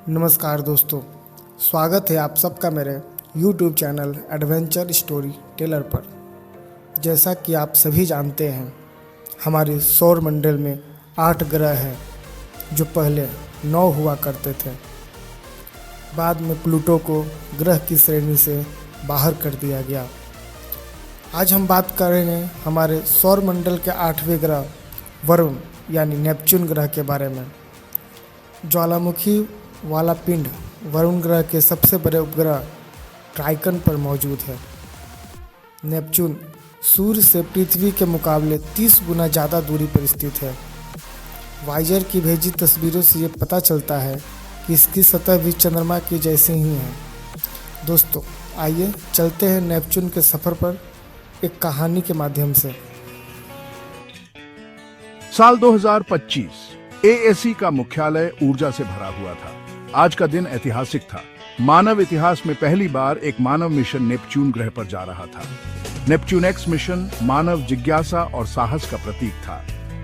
नमस्कार दोस्तों, स्वागत है आप सबका मेरे YouTube channel adventure story teller पर। जैसा कि आप सभी जानते हैं, हमारे सौर मंडल में 8 ग्रह हैं जो पहले 9 हुआ करते थे। बाद में प्लूटो को ग्रह की श्रेणी से बाहर कर दिया गया। आज हम बात करेंगे हमारे सौर मंडल के 8वें ग्रह वरुण यानी नेपच्यून ग्रह के बारे में। ज्वालामुखी वाला पिंड वरुण ग्रह के सबसे बड़े उपग्रह ट्राइकन पर मौजूद है। नेपच्यून सूर्य से पृथ्वी के मुकाबले 30 गुना ज़्यादा दूरी पर स्थित है। वाइजर की भेजी तस्वीरों से ये पता चलता है कि इसकी सतह भी चंद्रमा की जैसी ही है। दोस्तों, आइए चलते हैं नेपच्यून के सफ़र पर एक कहानी के माध्यम से। साल 2025 एएससी का मुख्यालय ऊर्जा से भरा हुआ था। आज का दिन ऐतिहासिक था। मानव इतिहास में पहली बार एक मानव मिशन नेपच्यून ग्रह पर जा रहा था। नेपच्यून एक्स मिशन मानव जिज्ञासा और साहस का प्रतीक था।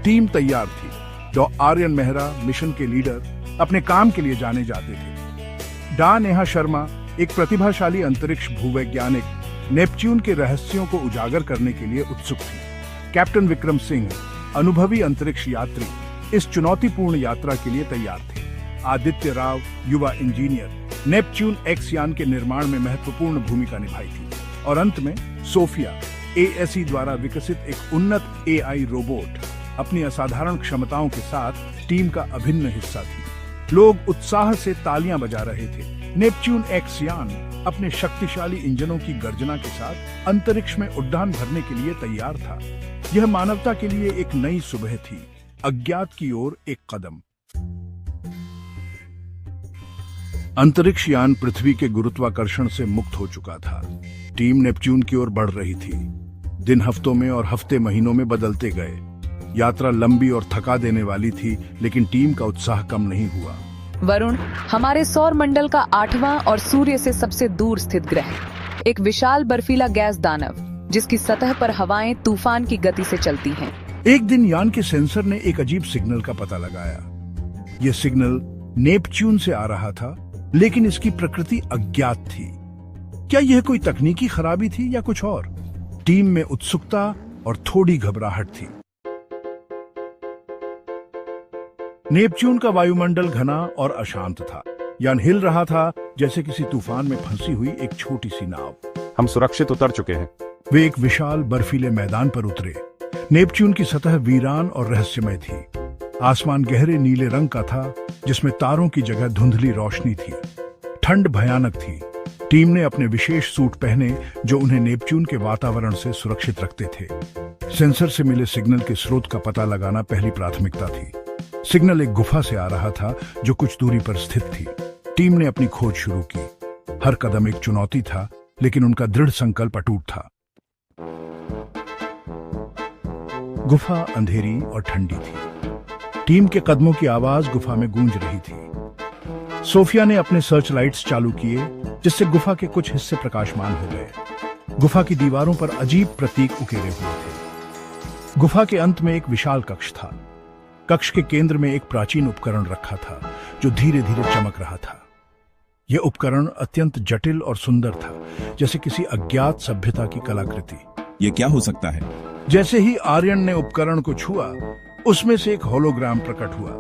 टीम तैयार थी। डॉ आर्यन मेहरा मिशन के लीडर अपने काम के लिए जाने जाते थे। डॉ नेहा शर्मा एक प्रतिभाशाली अंतरिक्ष भूवैज्ञानिक नेपच्यून के रहस्यों को उजागर करने के लिए उत्सुक थी। कैप्टन विक्रम सिंह अनुभवी अंतरिक्ष यात्री इस चुनौतीपूर्ण यात्रा के लिए तैयार थे। आदित्य राव युवा इंजीनियर नेपच्यून एक्स यान के निर्माण में महत्वपूर्ण भूमिका निभाई थी। और अंत में सोफिया एएससी द्वारा विकसित एक उन्नत एआई रोबोट अपनी असाधारण क्षमताओं के साथ टीम का अभिन्न हिस्सा थी। लोग उत्साह से तालियां बजा रहे थे। नेपच्यून एक्स यान अपने शक्तिशाली इंजनों की गर्जना के साथ अंतरिक्ष में उड़ान भरने के लिए तैयार था। यह मानवता के लिए एक नई सुबह थी, अज्ञात की ओर एक कदम। अंतरिक्ष यान पृथ्वी के गुरुत्वाकर्षण से मुक्त हो चुका था। टीम नेपच्यून की ओर बढ़ रही थी। दिन हफ्तों में और हफ्ते महीनों में बदलते गए। यात्रा लंबी और थका देने वाली थी, लेकिन टीम का उत्साह कम नहीं हुआ। वरुण हमारे सौर मंडल का 8वां और सूर्य से सबसे दूर स्थित ग्रह है। एक विशाल बर्फीला गैस दानव जिसकी सतह पर हवाएं तूफान की गति से चलती हैं। एक दिन यान के सेंसर ने एक अजीब सिग्नल का पता लगाया। यह सिग्नल नेपच्यून से आ रहा था, लेकिन इसकी प्रकृति अज्ञात थी। क्या यह कोई तकनीकी खराबी थी या कुछ और? टीम में उत्सुकता और थोड़ी घबराहट थी। नेपच्यून का वायुमंडल घना और अशांत था। यान हिल रहा था जैसे किसी तूफान में फंसी हुई एक छोटी सी नाव। हम सुरक्षित उतर चुके हैं। वे एक विशाल बर्फीले मैदान पर उतरे। नेपच्यून की सतह वीरान और रहस्यमय थी। आसमान गहरे नीले रंग का था, जिसमें तारों की जगह धुंधली रोशनी थी। ठंड भयानक थी। टीम ने अपने विशेष सूट पहने जो उन्हें नेपच्यून के वातावरण से सुरक्षित रखते थे। सेंसर से मिले सिग्नल के स्रोत का पता लगाना पहली प्राथमिकता थी। सिग्नल एक गुफा से आ रहा था जो कुछ दूरी पर स्थित थी। टीम ने अपनी खोज शुरू की। हर कदम एक चुनौती था, लेकिन उनका दृढ़ संकल्प अटूट था। गुफा अंधेरी और ठंडी थी। टीम के कदमों की आवाज गुफा में गूंज रही थी। सोफिया ने अपने सर्च लाइट्स चालू किए, जिससे गुफा के कुछ हिस्से प्रकाशमान हो गए। गुफा की दीवारों पर अजीब प्रतीक उकेरे हुए थे। गुफा के अंत में एक विशाल कक्ष था। कक्ष के केंद्र में एक प्राचीन उपकरण रखा था जो धीरे धीरे चमक रहा था। यह उपकरण अत्यंत जटिल और सुंदर था, जैसे किसी अज्ञात सभ्यता की कलाकृति। यह क्या हो सकता है? जैसे ही आर्यन ने उपकरण को छुआ, उसमें से एक होलोग्राम प्रकट हुआ।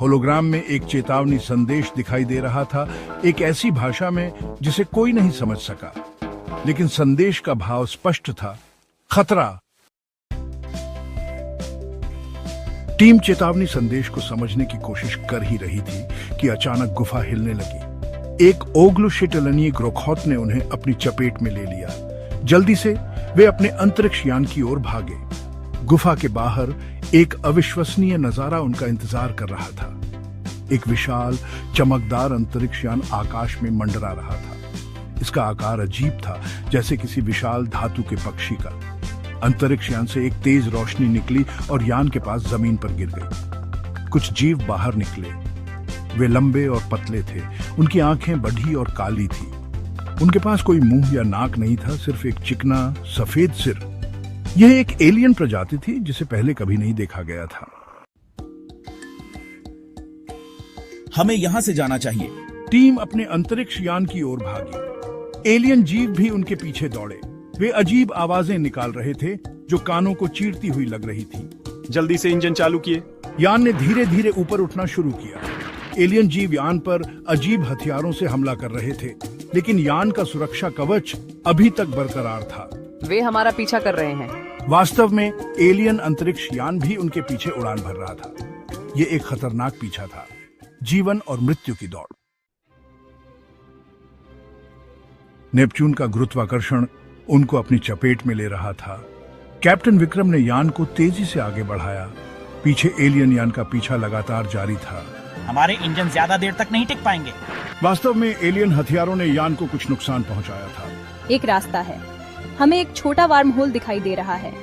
होलोग्राम में एक चेतावनी संदेश दिखाई दे रहा था, एक ऐसी भाषा में जिसे कोई नहीं समझ सका, लेकिन संदेश का भाव स्पष्ट था, खतरा। टीम चेतावनी संदेश को समझने की कोशिश कर ही रही थी कि अचानक गुफा हिलने लगी। एक ओग्लुशिटलनीय ग्रोखौत ने उन्हें अपनी चपेट में ले लिया। जल्दी से वे अपने अंतरिक्ष यान की ओर भागे। गुफा के बाहर एक अविश्वसनीय नजारा उनका इंतजार कर रहा था। एक विशाल चमकदार अंतरिक्ष यान आकाश में मंडरा रहा था। इसका आकार अजीब था, जैसे किसी विशाल धातु के पक्षी का। अंतरिक्ष यान से एक तेज रोशनी निकली और यान के पास जमीन पर गिर गई। कुछ जीव बाहर निकले। वे लंबे और पतले थे। उनकी आंखें बड़ी और काली थी। उनके पास कोई मुंह या नाक नहीं था, सिर्फ एक चिकना सफेद सिर। यह एक एलियन प्रजाति थी जिसे पहले कभी नहीं देखा गया था। हमें यहां से जाना चाहिए। टीम अपने अंतरिक्ष यान की ओर भागी। एलियन जीव भी उनके पीछे दौड़े। वे अजीब आवाजें निकाल रहे थे जो कानों को चीरती हुई लग रही थी। जल्दी से इंजन चालू किए। यान ने धीरे धीरे ऊपर उठना शुरू किया। एलियन जीव यान पर अजीब हथियारों से हमला कर रहे थे, लेकिन यान का सुरक्षा कवच अभी तक बरकरार था। वे हमारा पीछा कर रहे हैं। वास्तव में एलियन अंतरिक्ष यान भी उनके पीछे उड़ान भर रहा था। ये एक खतरनाक पीछा था, जीवन और मृत्यु की दौड़। नेपच्यून का गुरुत्वाकर्षण उनको अपनी चपेट में ले रहा था। कैप्टन विक्रम ने यान को तेजी से आगे बढ़ाया। पीछे एलियन यान का पीछा लगातार जारी था। हमारे इंजन ज्यादा देर तक नहीं टिक पाएंगे। वास्तव में एलियन हथियारों ने यान को कुछ नुकसान पहुंचाया था। एक रास्ता है, हमें एक छोटा वार्म होल दिखाई दे रहा है।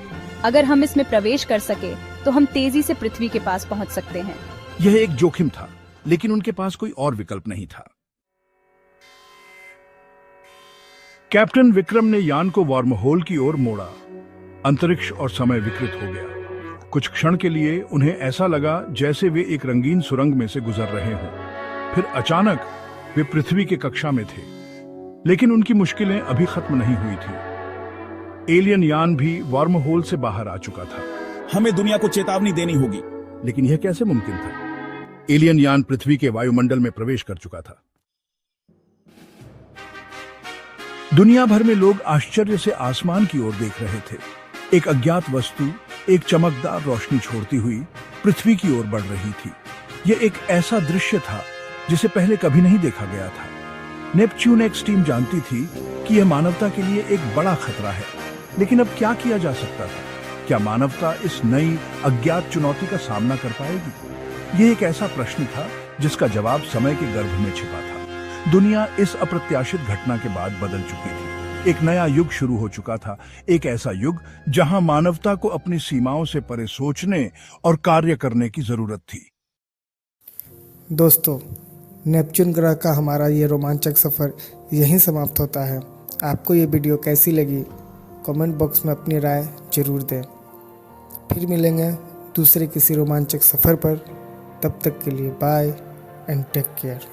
अगर हम इसमें प्रवेश कर सके तो हम तेजी से पृथ्वी के पास पहुंच सकते हैं। यह एक जोखिम था, लेकिन उनके पास कोई और विकल्प नहीं था। कैप्टन विक्रम ने यान को वार्म होल की ओर मोड़ा। अंतरिक्ष और समय विकृत हो गया। कुछ क्षण के लिए उन्हें ऐसा लगा जैसे वे एक रंगीन सुरंग में से गुजर रहे हों। फिर अचानक वे पृथ्वी के कक्षा में थे, लेकिन उनकी मुश्किलें अभी खत्म नहीं हुई थी। एलियन यान भी वार्म होल से बाहर आ चुका था। हमें दुनिया को चेतावनी देनी होगी। लेकिन यह कैसे मुमकिन था? एलियन यान पृथ्वी के वायुमंडल में प्रवेश कर चुका था। दुनिया भर में लोग आश्चर्य से आसमान की ओर देख रहे थे। एक अज्ञात वस्तु एक चमकदार रोशनी छोड़ती हुई पृथ्वी की ओर बढ़ रही थी। यह एक ऐसा दृश्य था जिसे पहले कभी नहीं देखा गया था। नेपच्यून एक्स टीम जानती थी कि यह मानवता के लिए एक बड़ा खतरा है, लेकिन अब क्या किया जा सकता था? क्या मानवता इस नई अज्ञात चुनौती का सामना कर पाएगी? यह एक ऐसा प्रश्न था जिसका जवाब समय के गर्भ में छिपा था। दुनिया इस अप्रत्याशित घटना के बाद बदल चुकी थी। एक नया युग शुरू हो चुका था, एक ऐसा युग जहां मानवता को अपनी सीमाओं से परे सोचने और कार्य करने की जरूरत थी। दोस्तों, नेपच्यून ग्रह का हमारा ये रोमांचक सफ़र यहीं समाप्त होता है। आपको ये वीडियो कैसी लगी? कमेंट बॉक्स में अपनी राय जरूर दें। फिर मिलेंगे दूसरे किसी रोमांचक सफ़र पर। तब तक के लिए बाय एंड टेक केयर।